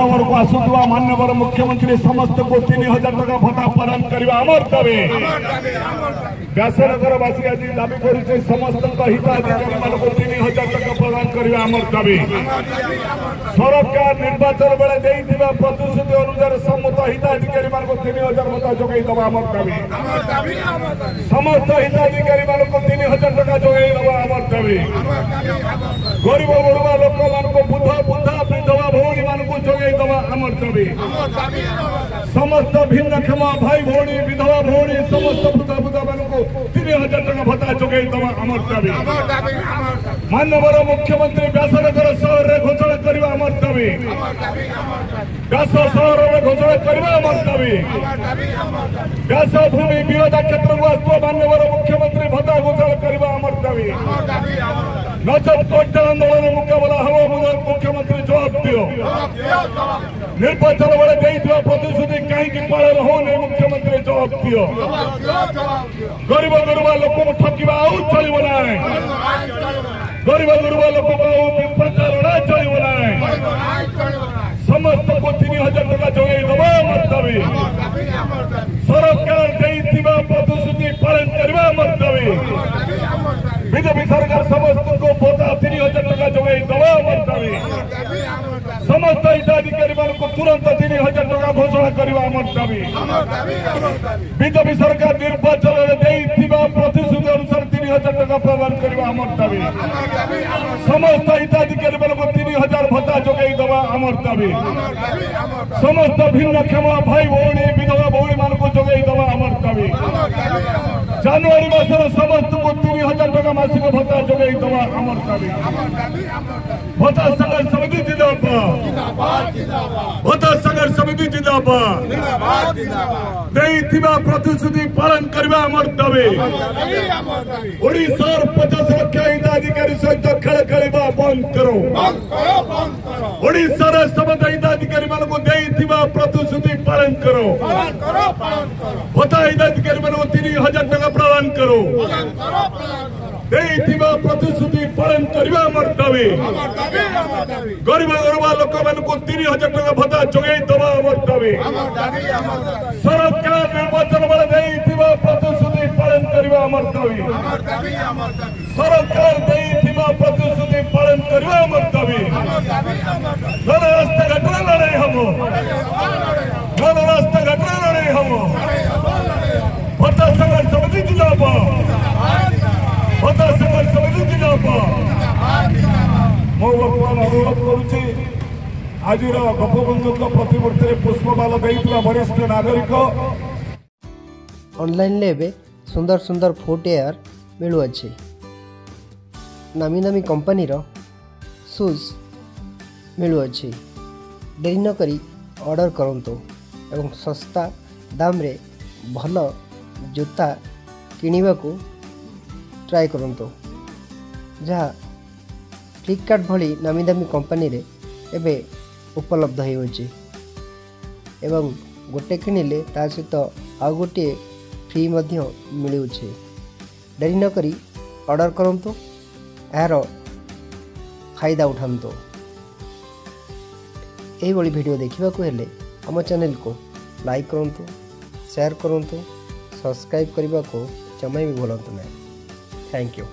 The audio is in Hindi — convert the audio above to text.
नगर को आसुवा माननीय मुख्यमंत्री समस्त को 3000 टका भत्ता प्रदान करने आमर दाबी व्यासनगरवासी आज दाबी कर समस्त हिताधिकारी मान 3000 टका प्रदान करने आमर दाबी सरकार निर्वाचन बेले प्रतिश्रुति अनुसार समस्त हिताधिकारी मान 3000 भत्ता जोगाई दबा आमर दाबी समस्त हिताधिकारी मान 3000 टका जोगाई दबा आमर दाबी गरीब गुरुवा लोक मान बुधा बुधा विधवा भौणी मान जोगाई दबा आमर दाबी समस्त भिन्नक्षम भाई भौणी विधवा भौणी समस्त बुधा बुधा मान 3000 टका भत्ता जोगाई दबा आमर दाबी माननीय मुख्यमंत्री व्यासनगर सहर में घोषणा करने आमर दाबी व्यास सहर में घोषणा करने आमर दाबी व्यास भूमि विरोध क्षेत्र को आसुवा माननीय मुख्यमंत्री भत्ता घोषणा करने आमर दाबी नचत कोटा आंदोलन मुकाबला हम मुख्यमंत्री जवाब दियो निर्वाचन बेले प्रतिश्रुति कहीं पालन होने मुख्यमंत्री जवाब दियो गरीब गुरुवा लोक को ठकिबा आउ चलिबो नाही गरीब गुरुवा लोक को प्रचारणा चलिबो नाही समस्त को 3000 टका जोगाई दबा आमर दाबी सरकार देइथिबा प्रतिश्रुति पालन करबा आमर दाबी बीजेपी सरकार समस्त को भत्ता 3000 टका जोगाई दबा आमर दाबी समस्त हिताधिकारी मान को तुरंत 3000 टका घोषणा करने आमर दाबी बीजेपी सरकार निर्वाचन प्रतिश्रुति अनुसार 3000 टका प्रदान करने आमर दाबी समस्त हिताधिकारी मान को 3000 भत्ता जोगाई दबा आमर दाबी समस्त भिन्नक्षम भाई भौणी विधवा भौणी मान को जोगाई दबा आमर दाबी जनवरी मासर समस्त को 3000 टका मासिक भत्ता जोगाई दबा आमर दाबी भत्ता संघर्ष समिति जिंदाबाद भत्ता संघर्ष समिति जिंदाबाद देइथिबा प्रतिश्रुति पालन करबा आमर दाबी ओडिशा 50 लाख हिताधिकारी सहित खेल खेलवा बंद करो ओडिशा समस्त हिताधिकारी मान को देइथिबा प्रतिश्रुति पालन करो भत्ता हिताधिकारी मान को 3000 टका प्रदान करो देइथिबा प्रतिश्रुति पालन करबा आमर दाबी गरीब गुरुवा लोक मान को 3000 टका भत्ता जोगाई दबा आमर दाबी सरकार निर्वाचन बेले देइथिबा प्रतिश्रुति पालन करबा आमर दाबी सरकार देइथिबा प्रतिश्रुति पालन करबा आमर दाबी गण रास्ता घटना लड़ाई हम गण रास्ता घटना लड़ाई हम भत्ता संघर्ष समिति जिंदाबाद भत्ता संघर्ष समिति जिंदाबाद मो वर्तमान अनुरोध करुछि आज गोपबंधु प्रतिमूर्ति में पुष्पमाला देइतला वरिष्ठ नागरिक ऑनलाइन लेबे सुंदर सुंदर फुटवेयर मिलु अछि नामी नामी कंपनी रो शूज मिलु अछि देरी न करी ऑर्डर करंतो एवं सस्ता दाम रे भल जूता किनिबा को ट्राई करंतो जहाँ फ्लिपकार्ट भली नामी दामी कंपनी रे एबे उपलब्ध होइछि एवं गोटे किनिले ता सहित आउ गोटे फ्री मध्य मिलुछि देरी न करी ऑर्डर करंतो यार फायदा उठांतो यही भली वीडियो देखा हेले आम चैनल को लाइक करंतु शेयर करंतु सब्सक्राइब करने को जमा भी भूलु ना। Thank you.